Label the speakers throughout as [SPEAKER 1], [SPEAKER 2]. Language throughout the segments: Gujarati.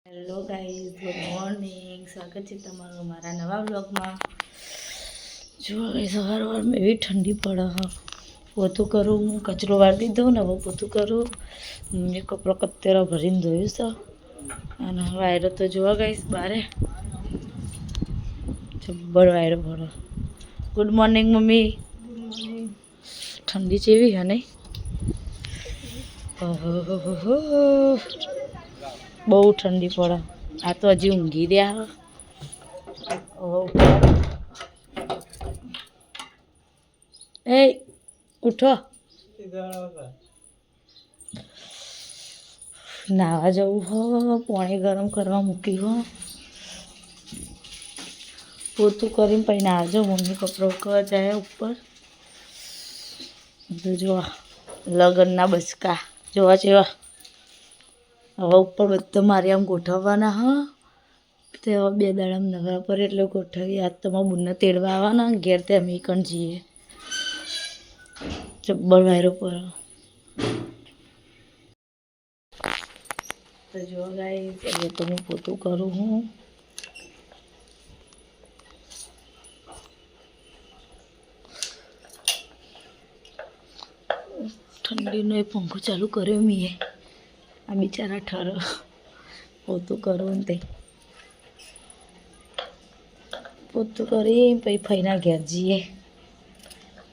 [SPEAKER 1] Hello guys, good morning. સ્વાગત છે તમારું મારા નવા વ્લોગમાં. જો સવારમાં એવી ઠંડી પડે. પોતું કરું, હું કચરો વાળી દીધો ને હવે પોતું કરું. મેં કપડો કત્તેરો ભરીને ધોયું છે. અને વાયરો તો જોવા ગાઈઝ બારે જબ્બર વાયરો ભરો. Good morning mummy. ઠંડી જેવી હે નહીં? બહુ ઠંડી પડે. આ તો હજી ઊંઘી રહ્યા. એ ઉઠો, નાવા જવું હો. પાણી ગરમ કરવા મૂકી હો. પોતું કરીને પછી નાવજો. મમ્મી કપડો ઉકળવા જાય ઉપર. તો જોવા લગ્નના બસકા જોવા જેવા. હવે ઉપર બધા મારે આમ ગોઠવવાના હા. તે હવે 2 દાડામાં નવરા પર એટલે ગોઠવી. આજ તો મારા બુનને તેડવા આવવાના. ઘેર તે અમે કણ જઈએ. જબ્બર વાયરો પર તો જો ગાઈસ, હવે તો હું પોતું કરું હું. ઠંડીનો એ પંખો ચાલુ કર્યો મેં. આ બિચારા ઠરો પોતું કરવું ને તે પોતું કરી પછી ફઈના ઘેર જઈએ.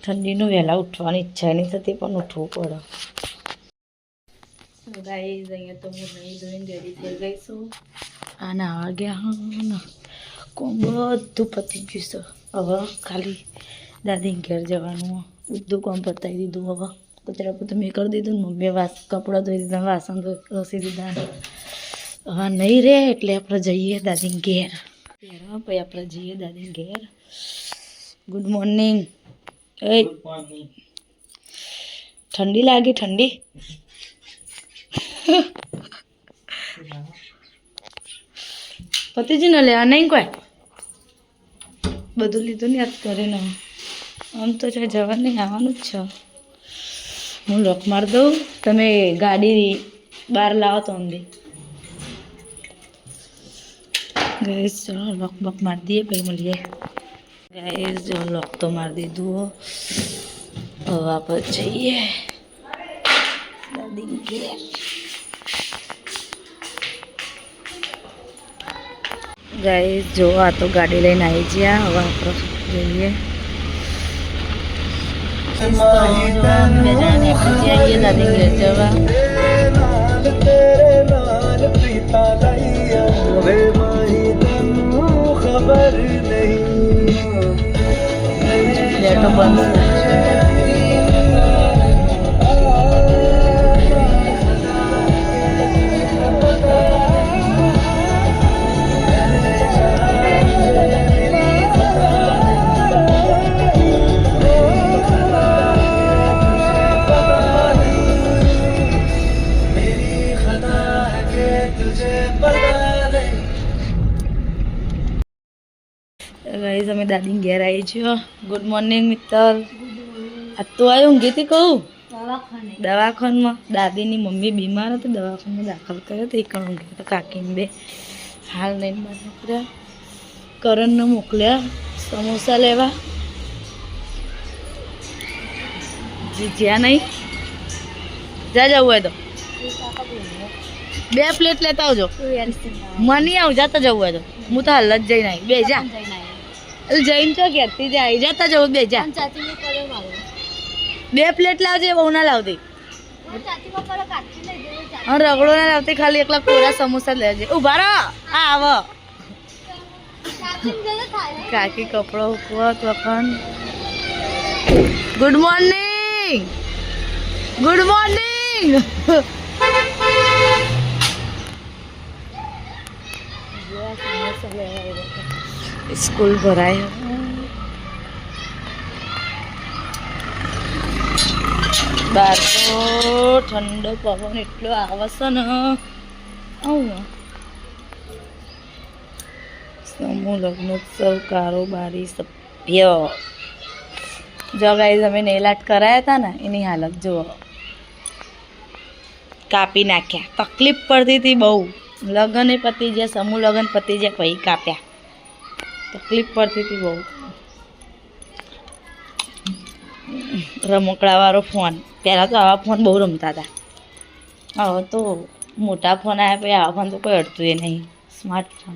[SPEAKER 1] ઠંડીનું વહેલા ઉઠવાની ઈચ્છા નહીં થતી પણ ઉઠવું પડે. ગાઈઝ, અહીંયા તો હું નહીં ધોઈને રેડી થઈ ગઈ છું. આ નાવા ગયા હા. કોમ બધું પતી ગયું છે. હવે ખાલી દાદીને ઘેર જવાનું. બધું કામ પતાવી દીધું. હવે કચરા પોતું મેં કરી દીધું ને મમ્મીએ કપડાં ધોઈ દીધા, વાસણ ઘસી દીધા. હવે નહીં રહે એટલે આપણે જઈએ દાદીને ઘેર. પછી આપણે જઈએ દાદીને ઘેર. Good morning. એ ઠંડી લાગી? ઠંડી પતિજી ન લેવા નહીં કોઈ? બધું લીધું ને યાદ કરીને. આમ તો છે જવા નહીં, આવવાનું જ છે. હું લોક માર દઉં, તમે ગાડી બહાર લાવો તો અંદી. ગાઈસ ચલો લોક બોક મારી દઈએ પછી મળીએ. ગાઈસ જો લોક તો મારી દીધું. હવે આપણે જઈએ દાદી ઘેર. ગાઈસ જો આ તો ગાડી લઈને આવી ગયા. હવે આપણે જઈએ. દાદી ઘેર જવા. લેટો બંધ. ગાઈસ અમે દાદીને ઘેર આવી છો. Good morning Mittal. આ તો આવી ઊંઘી હતી કહું દવાખાનમાં. દાદીની મમ્મી બીમાર હતી, દવાખાનમાં દાખલ કર્યો તો. એક ઊંઘી તો કાકીને બે હાલ નહીં બહાર નીકળ્યા. કરણને મોકલ્યા સમોસા લેવા. જ્યાં નહીં જ્યાં જવું હોય તો 2 પ્લેટ લેતા આવજો. મને આવું જતા જવું હોય તો. હું તો હાલ જ જઈને આવી. બે જા જઈને છો ઘેરથી જાય જતા જવું. બે જા 2 પ્લેટ લાવજે. બહુ ના લાવતી. હા રગડો ના લાવતી. ખાલી એકલા કોરા સમોસા લેજે. ઉભા રહો. આ આવો કાકી કપડો ઉકવો તો પણ. Good morning. Good morning. School ભરાય. બહાર તો ઠંડો પવન એટલો આવે છે ને. સમૂહ લગ્નોત્સવ કારોબારી સભ્ય. જો ગાઈઝ અમે નેલ આર્ટ કરાયા હતા ને એની હાલત જુઓ. કાપી નાખ્યા. તકલીફ પડતી હતી બહુ. લગ્ન પતી જાય, સમૂહ લગ્ન પતી જાય પછી કાપ્યા. તકલીફ પડતી હતી બહુ. રમકડાવાળો ફોન, પહેલાં તો આવા ફોન બહુ રમતા હતા. હવે તો મોટા ફોન આવ્યા પછી આવા ફોન તો કોઈ અડતું એ નહીં, સ્માર્ટફોન.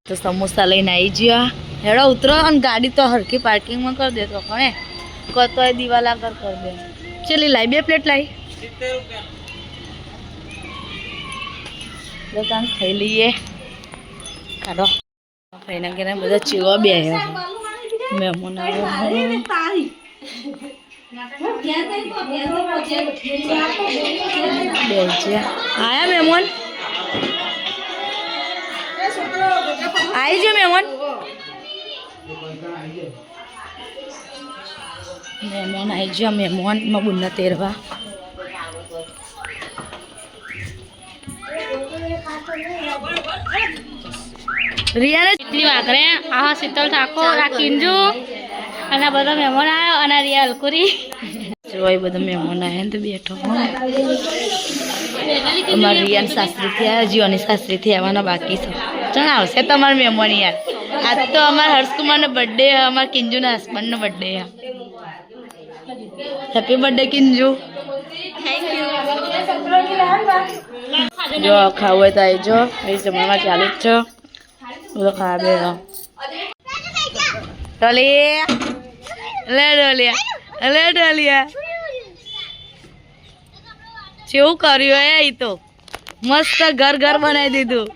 [SPEAKER 1] તો સમોસા લઈને આવી ગયા. હેડો ઉતરો અને ગાડી તો હરખી પાર્કિંગમાં કરી દે તો કોણે કતોય દિવાલ આગળ કરી દે. ચલી લાવી 2 પ્લેટ લાવી. 70 રૂપિયા. દુકાન ખાઈ લઈએ. કાઢો ભાઈના ઘરે બધા ચીવા બે મહેમાન આવ્યા. આયા મહેમાન, આવી જો મહેમાન. મહેમાન આવી ગયા. મહેમાન માં બુનના તેરવા. રિયાને
[SPEAKER 2] એટલી વાઘરે આ શીતલ ઠાકોર, આ કિંજુ અને બધા મહેમાન આવ્યો અને રિયા અલકુરી
[SPEAKER 1] જોઈ બધા મહેમાન આવ્યા ને તો બેઠો. અમારા રિયાને સાસરીથી આવ્યા, જીવાની સાસરીથી આવવાના બાકી છે. ચાલ આવશે તમારા મહેમાન યાર. આજ તો અમારા હર્ષકુમારનો બર્થડે, અમારા કિંજુના હસબન્ડનો બર્થડે. Happy birthday કિંજુ. જો ખાવું હોય તો આવી જો, એ જમવામાં ચાલુ જ છે. બધો ખાવા બે ડોલિયા, લે ડોલિયા, લે ડોલિયા. કેવું કર્યું હે? એ તો મસ્ત ઘર ઘર બનાવી દીધું.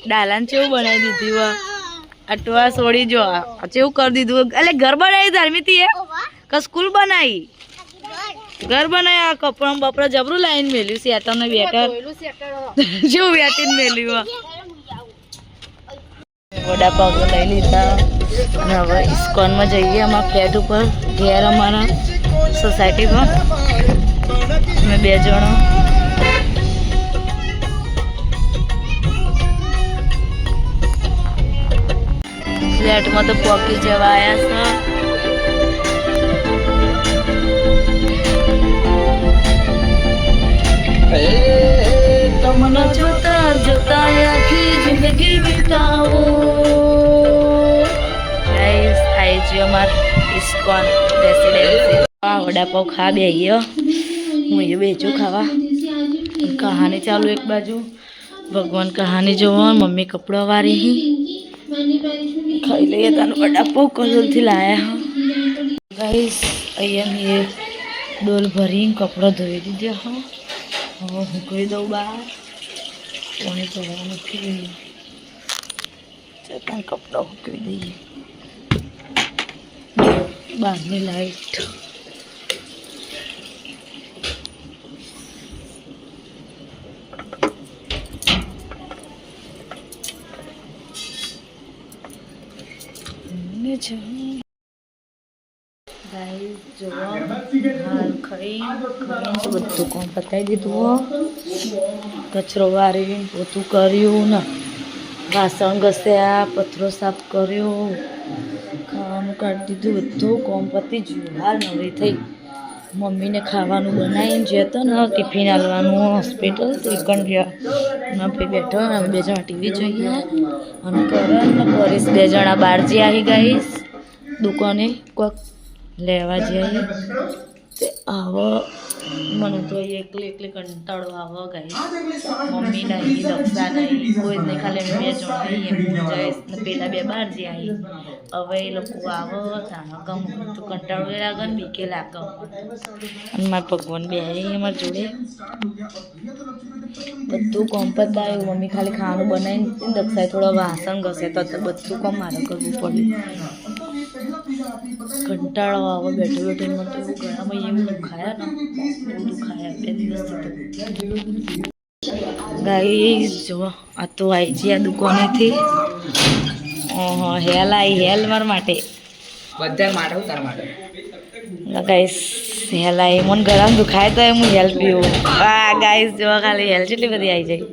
[SPEAKER 1] ડાલાને કેવું બનાવી દીધું. અટવા છોડી જો કેવું કરી દીધું. એટલે ઘર બનાવી ધર્મીથી એ કે સ્કૂલ બનાવી? ઘર બનાવ્યા. કપડા બપડા જબરું લાઈન મેલ્યું. સેટર ને બેટર જેવું વેટીને મેલ્યું. વડાપાવ લઈ લીધા અને હવે ઇસ્કોનમાં જઈએ. અમારા ફ્લેટ ઉપર ઘેર, અમારા સોસાયટીમાં અમે 2 જણો. ફ્લેટમાં તો પોકી જવા આવ્યા છે. તમને જોતા જોતા આખી જિંદગી વિતાવો. ગાઈસ આઈ જે અમાર ઇસ્કોન રેસિડેન્સી. વડાપાવ ખા બે ગયો. હું એ બેચું ખાવા. કહાની ચાલુ એક બાજુ, ભગવાન કહાની જોવા, મમ્મી કપડો વારી. ખાઈ લઈએ. તાનો વડાપાવ કલોલથી લાયા. ગાઈસ અહીંયા મેં ડોલ ભરીને કપડો ધોઈ દીધો. હા હવે મૂકી દઉં બહાર. પાણી ચડવા મૂકી દઈએ. ત્યાં કપડાં મૂકી દઈએ. બહારની લાઈટ. હાલ ખાઈ બધું કામ પતાવી દીધું. કચરો વારી, પોતું કર્યું ને, વાસણ ઘસ્યા, પથરો સાફ કર્યો, ખાવાનું કાઢી દીધું. બધું કામ પતી ગયું. હાલ નવરી થઈ. મમ્મીને ખાવાનું બનાવીને જતો ને ટિફિન આલવાનું હોસ્પિટલ ત્રિકણ ગયા. એમાં ભાઈ બેઠો. અમે 2 જણા ટીવી જોઈએ અને કરણ ને પરેશ 2 જણા બહાર જે આવી ગઈશ દુકાને કોક લેવા જઈએ. તે આવો મને તો એકલી કંટાળો આવો ગાઈશ. મમ્મી નહીં, દક્ષા નહીં, કોઈ જ નહીં. ખાલી અમે 2 જણ રહીએ. હું જઈશ ને પેલા 2 બહાર જે આવી. હવે એ લોકો આવો તાનો ગમ તો કંટાળો એ લાગે ને બીકે લાગે. અને મારા ભગવાન બે અમારા જોડે બધું કોમ પતાવ્યું. મમ્મી ખાલી ખાવાનું બનાવીને દક્ષાએ થોડો વાસણ ઘસે તો બધું કામ મારે કરવું પડ્યું. કંટાળો આવો બેઠો બેઠો. મને તો એવું ગળામાં એવું દુખાયા ને, બહુ દુખાયા 2 દિવસથી. ગાઈસ જો આ તો આવી છે આ દુકાનેથી. હેલ આવી. હેલ મારા માટે,
[SPEAKER 3] બધા માટે, તારા માટે.
[SPEAKER 1] ગાઈસ હેલ આવી. મને ગળામાં દુખાય તો હું હેલ પીવું. હા ગાઈસ જો ખાલી હેલ કેટલી બધી આવી જાય.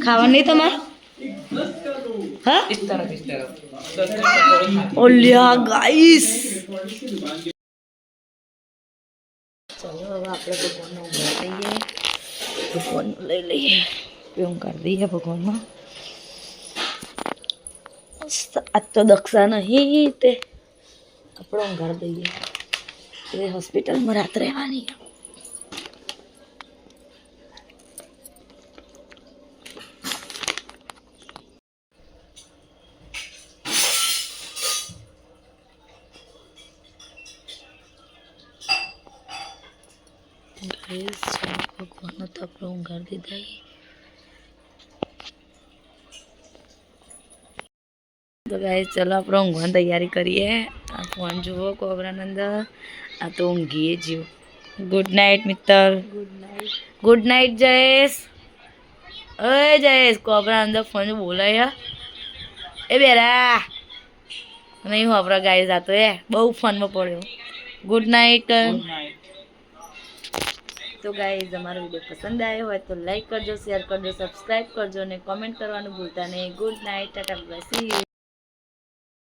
[SPEAKER 1] ખાવાનું નહીં તમારે? હા
[SPEAKER 3] इस तरफ इस तरफ
[SPEAKER 1] ઓલ્યા ગાઈસ ચલો હવે આપણે ભગવાનનો ઊંઘ લઈએ ભગવાનનું લઈ લઈએ ઊંઘ કરી દઈએ ભગવાનમાં આજ તો દક્ષા નહીં તે આપણે ઊંઘાડી દઈએ એ હોસ્પિટલમાં રાત્રે રહેવાની ભગવાન તો આપણે ઊંઘાડી દીધા તો ગાઈસ ચલો આપણે ઊંઘવાની તૈયારી કરીએ આ ફોન જુઓ કોબરાની અંદર આ તો ઊંઘીએ જીવ good night Mittal good night Jayesh ઓય જયેશ કોબરા અંદર ફોન બોલાય એ બેરા નહીં વાપરા ગાઈસ આ તો બહુ ફોનમાં પડ્યો ગુડ નાઇટ તો ગાઈઝ અમારો વિડીયો પસંદ આવ્યો હોય તો લાઈક કરજો શેર કરજો સબસ્ક્રાઈબ કરજો અને કોમેન્ટ કરવાનું ભૂલતા નહીં good night Tata bye see you